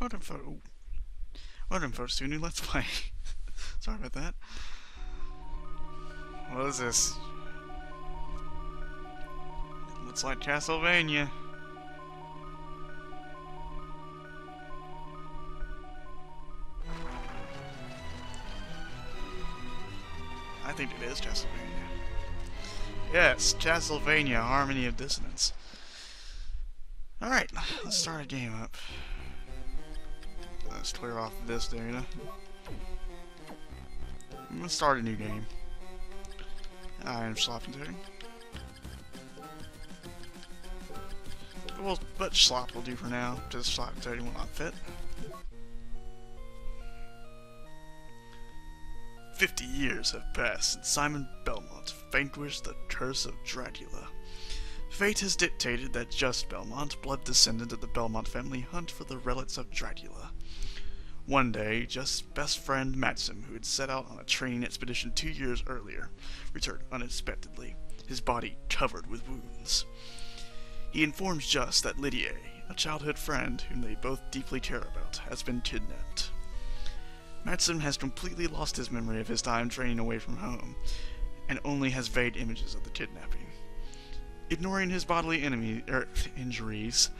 Welcome for welcome folks to a new Let's Play. Sorry about that. What is this? It looks like Castlevania. I think it is Castlevania. Yes, Castlevania, Harmony of Dissonance. Alright, let's start a game up. Let's clear off this data. Let's start a new game. I am slopping today. Well, but slop will do for now. Just slop and toady will not fit. 50 years have passed since Simon Belmont vanquished the curse of Dracula. Fate has dictated that Just Belmont, blood descendant of the Belmont family, hunt for the relics of Dracula. One day, Just's best friend Maxim, who had set out on a training expedition 2 years earlier, returned unexpectedly, his body covered with wounds. He informs Just that Lydia, a childhood friend whom they both deeply care about, has been kidnapped. Maxim has completely lost his memory of his time training away from home, and only has vague images of the kidnapping. Ignoring his bodily injuries,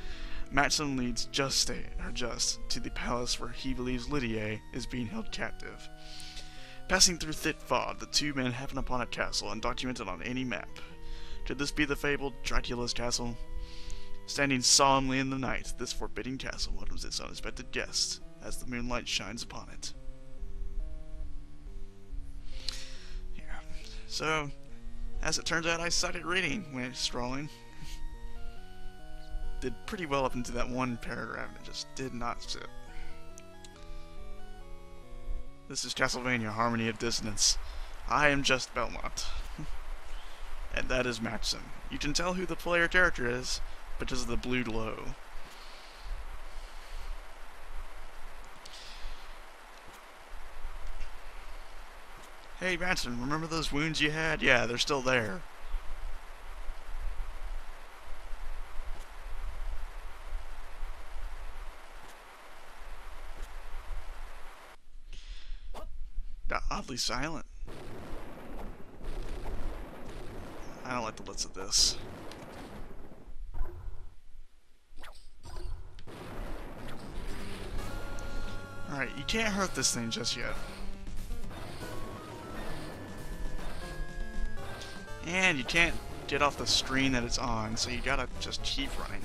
Maxim leads Just to the palace where he believes Lydia is being held captive. Passing through thick fog, the two men happen upon a castle undocumented on any map. Could this be the fabled Dracula's castle? Standing solemnly in the night, this forbidding castle welcomes its unexpected guests as the moonlight shines upon it. Yeah. So, as it turns out, I suck at reading when scrolling. Did pretty well up into that one paragraph, and it just did not sit. This is Castlevania, Harmony of Dissonance. I am Just Belmont. And that is Maxim. You can tell who the player character is because of the blue glow. Hey Maxim, remember those wounds you had? Yeah, they're still there. Oddly silent. I don't like the looks of this. Alright, you can't hurt this thing just yet. And you can't get off the screen that it's on, so you gotta just keep running.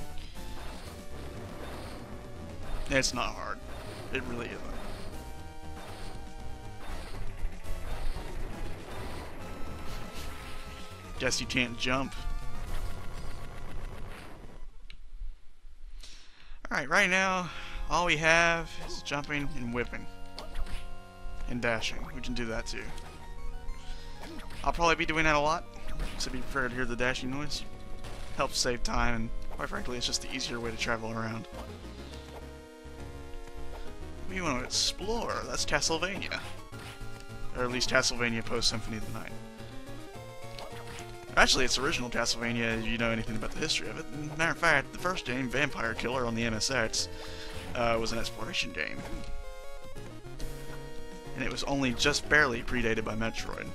It's not hard. It really isn't. Guess you can't jump. Alright, right now, all we have is jumping and whipping. And dashing. We can do that too. I'll probably be doing that a lot, so be prepared to hear the dashing noise. Helps save time, and quite frankly, it's just the easier way to travel around. We want to explore. That's Castlevania. Or at least Castlevania post-Symphony of the Night. Actually, it's original Castlevania if you know anything about the history of it. Matter of fact, the first game, Vampire Killer on the MSX, was an exploration game. And it was only just barely predated by Metroid.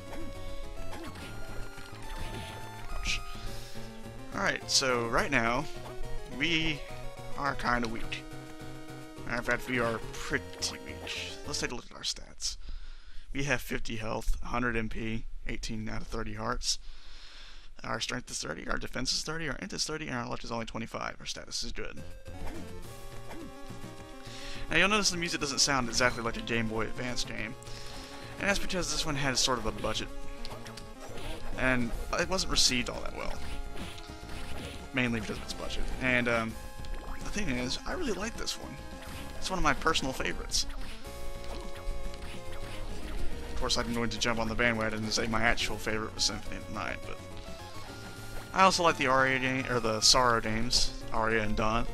Ouch. Alright, so right now, we are kind of weak. Matter of fact, we are pretty weak. Let's take a look at our stats. We have 50 health, 100 MP, 18 out of 30 hearts. Our strength is 30, our defense is 30, our int is 30, and our luck is only 25. Our status is good. Now you'll notice the music doesn't sound exactly like a Game Boy Advance game. And that's because this one had sort of a budget. And it wasn't received all that well. Mainly because of its budget. And the thing is, I really like this one. It's one of my personal favorites. Of course, I'm going to jump on the bandwagon and say my actual favorite was Symphony of the Night, but I also like the Aria game, or the Sorrow games, Aria and Dawn.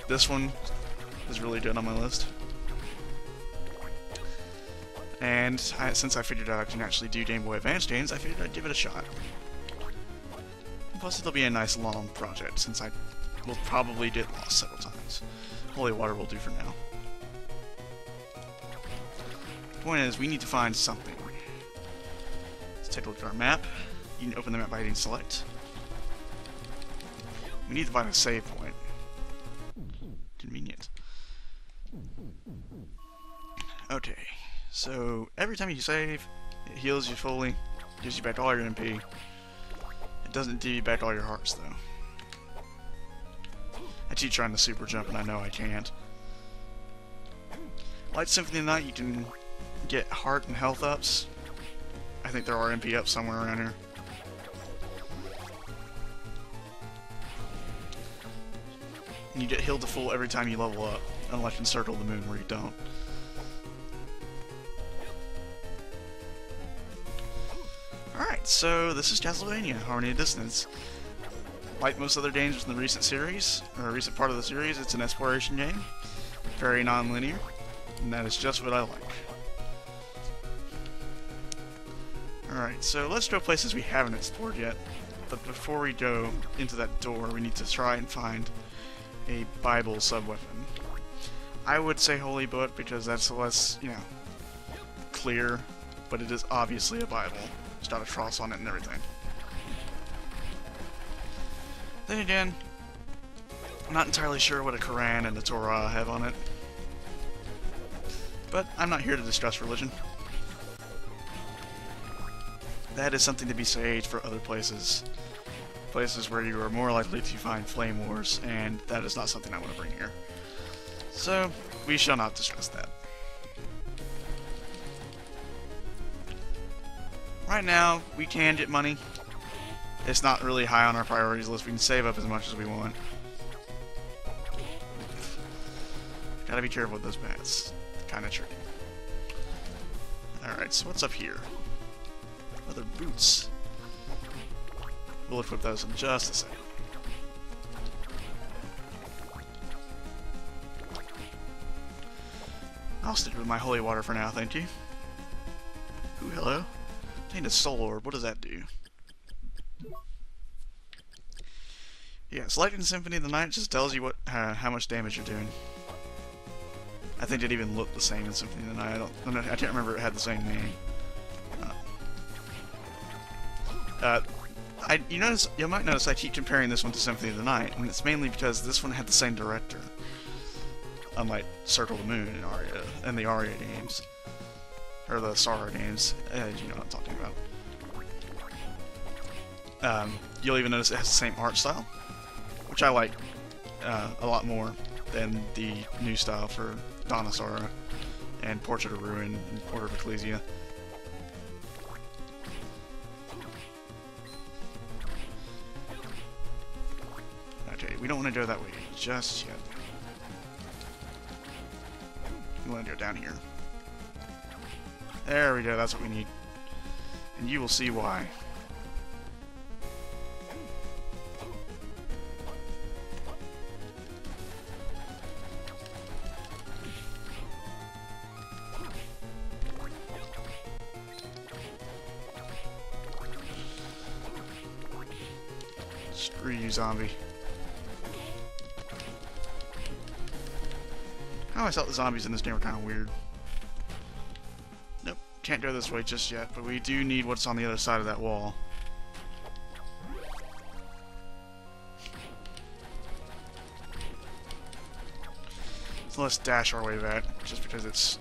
This one is really good on my list. And since I figured out I can actually do Game Boy Advance games, I figured I'd give it a shot. Plus, it'll be a nice long project since I we'll probably get lost several times. Holy water will do for now. The point is, we need to find something. Let's take a look at our map. You can open the map by hitting select. We need to find a save point. Convenient. Okay, so every time you save, it heals you fully, gives you back all your MP. It doesn't give you back all your hearts, though. I keep trying to super jump, and I know I can't. Like Symphony of the Night, you can get heart and health ups. I think there are MP ups somewhere around here. And you get healed to full every time you level up, unless in Circle of the Moon, where you don't. Alright, so this is Castlevania, Harmony of Dissonance. Like most other games in the recent series, or recent part of the series, it's an exploration game. Very non-linear, and that is just what I like. Alright, so let's go places we haven't explored yet. But before we go into that door, we need to try and find a Bible sub-weapon. I would say Holy Book because that's less, you know, clear, but it is obviously a Bible. It's got a cross on it and everything. Then again, I'm not entirely sure what a Quran and the Torah have on it. But I'm not here to discuss religion. That is something to be saved for other places. Places where you are more likely to find flame wars, and that is not something I want to bring here. So, we shall not discuss that. Right now, we can get money. It's not really high on our priorities list. We can save up as much as we want. Gotta be careful with those bats. Kinda tricky. Alright, so what's up here? Other boots. We'll equip those in just a second. I'll stick with my holy water for now, thank you. Ooh, hello. Obtained a soul orb. What does that do? Yes, like in Symphony of the Night, it just tells you what how much damage you're doing. I think it even looked the same in Symphony of the Night. I can't remember if it had the same name. You might notice I keep comparing this one to Symphony of the Night, and it's mainly because this one had the same director. Unlike Circle of the Moon and Aria, and the Aria games. Or the Sorrow games, you know what I'm talking about. You'll even notice it has the same art style, which I like a lot more than the new style for Dawn of Sorrow and Portrait of Ruin and Order of Ecclesia. Okay, we don't want to go that way just yet. We want to go down here. There we go, that's what we need. And you will see why. Screw you, zombie. I always thought the zombies in this game were kind of weird. Nope, can't go this way just yet, but we do need what's on the other side of that wall. So let's dash our way back, just because it's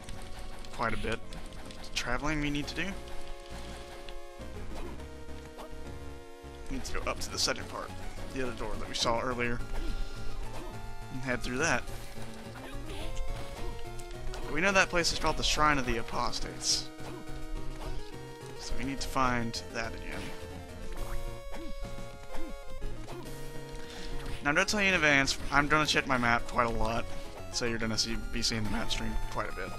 quite a bit of traveling we need to do. We need to go up to the second part, the other door that we saw earlier, and head through that. We know that place is called the Shrine of the Apostates. So we need to find that again. Now I'm going to tell you in advance, I'm going to check my map quite a lot. So you're going to be seeing the map stream quite a bit.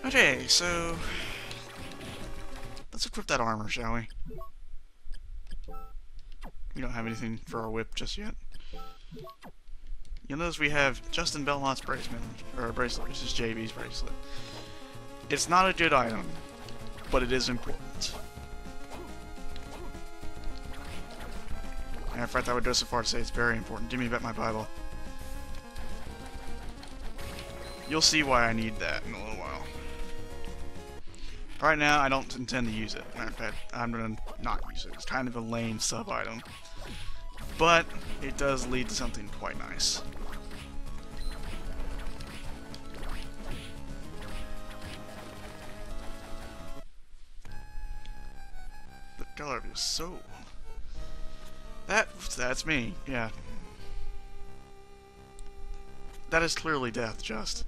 Okay, so let's equip that armor, shall we? We don't have anything for our whip just yet. You'll notice we have Justin Belmont's bracelet, which is JB's bracelet. It's not a good item. but it is important. And in fact, I would go so far to say it's very important. Give me back my Bible. You'll see why I need that in a little while. Right now, I don't intend to use it. Matter of fact, I'm going to not use it. It's kind of a lame sub-item. But it does lead to something quite nice. The color of your soul. That's me, yeah. That is clearly death, just.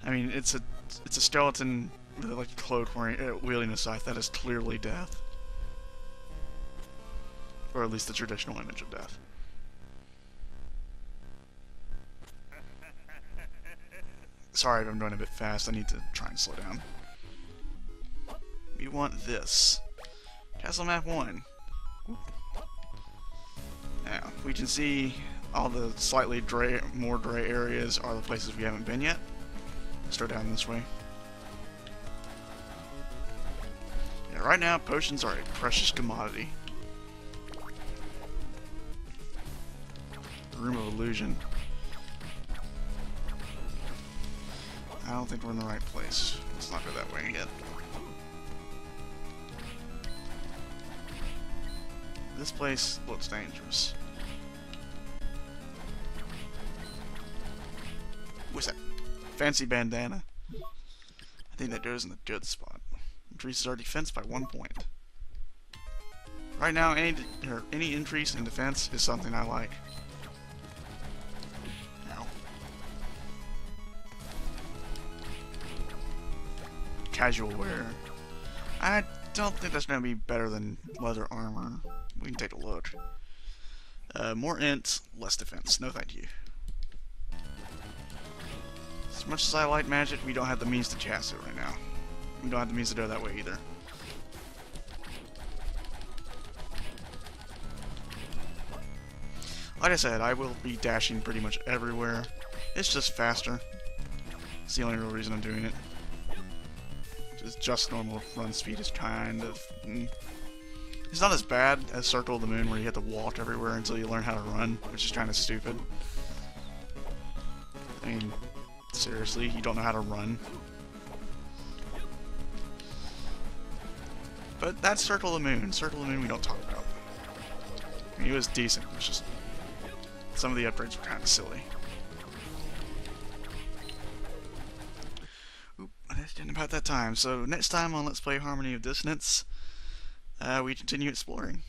I mean, it's a skeleton with like a cloak wielding a scythe. That is clearly death. Or at least the traditional image of death. Sorry if I'm going a bit fast. I need to try and slow down. We want this. Castle map 1. Now, we can see all the slightly more gray areas are the places we haven't been yet. Let's go down this way. Yeah, right now, potions are a precious commodity. Room of Illusion. I don't think we're in the right place. Let's not go that way yet. This place looks dangerous. What's that? Fancy bandana. I think that goes in the good spot. Increases our defense by 1 point. Right now, any increase in defense is something I like. Ow. Casual wear. I don't think that's going to be better than leather armor. We can take a look. More int, less defense. No thank you. As much as I like magic, we don't have the means to chase it right now. We don't have the means to go that way either. Like I said, I will be dashing pretty much everywhere. It's just faster. It's the only real reason I'm doing it. Just normal run speed is kind of... It's not as bad as Circle of the Moon, where you have to walk everywhere until you learn how to run, which is kind of stupid. I mean, seriously, you don't know how to run? But that's Circle of the Moon. Circle of the Moon we don't talk about. I mean, it was decent. It was just... some of the upgrades were kind of silly. Oop, that's getting about that time. So next time on Let's Play Harmony of Dissonance, we continue exploring.